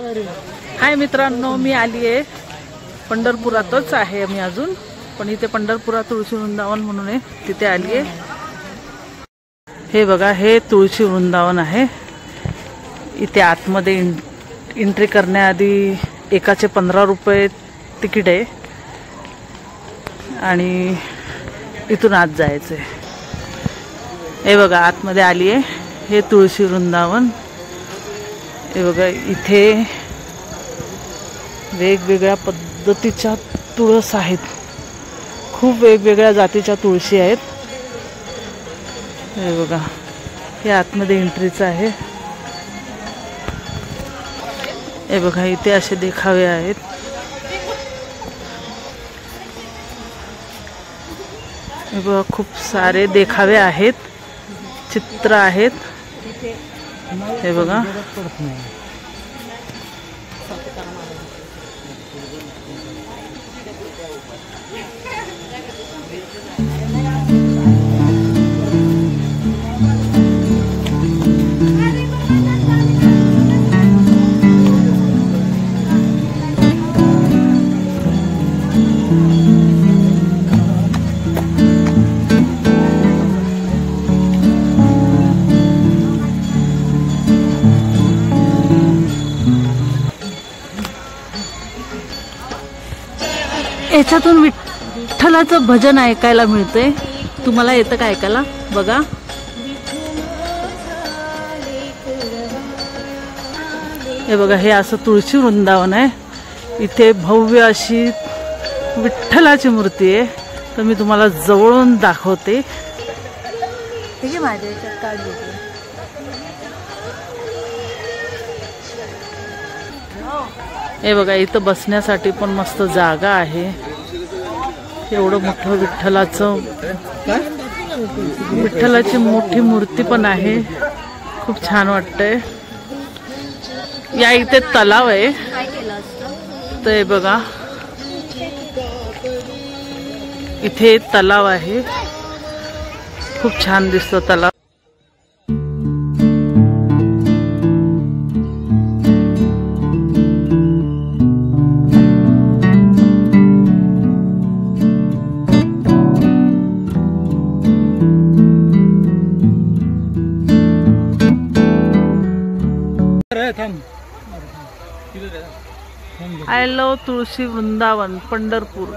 हाय मित्रांनो, मी आली आहे पंढरपुरातच आहे मी अजून, पण इथे पंढरपुरात तुळशी वृंदावन म्हणून आहे, तिथे आली आहे। हे बघा, हे तुळशी वृंदावन आहे। इथे आतमध्ये एंट्री करण्याआधी एकाचे 15 रुपये तिकीट आहे आणि इथून आत जायचं आहे। हे बघा, आतमध्ये आली आहे, हे तुळशी वृंदावन। हे बघा, इथे वेगवेगळ्या पद्धतीच्या तुळस आहेत, खूप वेगवेगळ्या जातीच्या तुळशी आहेत। हे बघा, हे आतमध्ये एंट्रीचं आहे। हे बघा, इथे असे देखावे आहेत। हे बघा, खूप सारे देखावे आहेत, चित्र आहेत। हे बघा, याच्यातून विठ्ठलाचं भजन ऐकायला मिळते। तुम्हाला येतं का ऐकायला? बघा, हे बघा, हे असं तुळशी वृंदावन आहे। इथे भव्य अशी विठ्ठलाची मूर्ती आहे, तर मी तुम्हाला जवळून दाखवते। हे बघा, इथं बसण्यासाठी पण मस्त जागा आहे। एवढं मोठं विठ्ठलाची मोठी मूर्ती पण आहे, खूप छान वाटतंय। या इथे तलाव आहे, तर हे बघा, इथे तलाव आहे, खूप छान दिसतो तलाव। आय लव तुळशी वृंदावन पंढरपूर।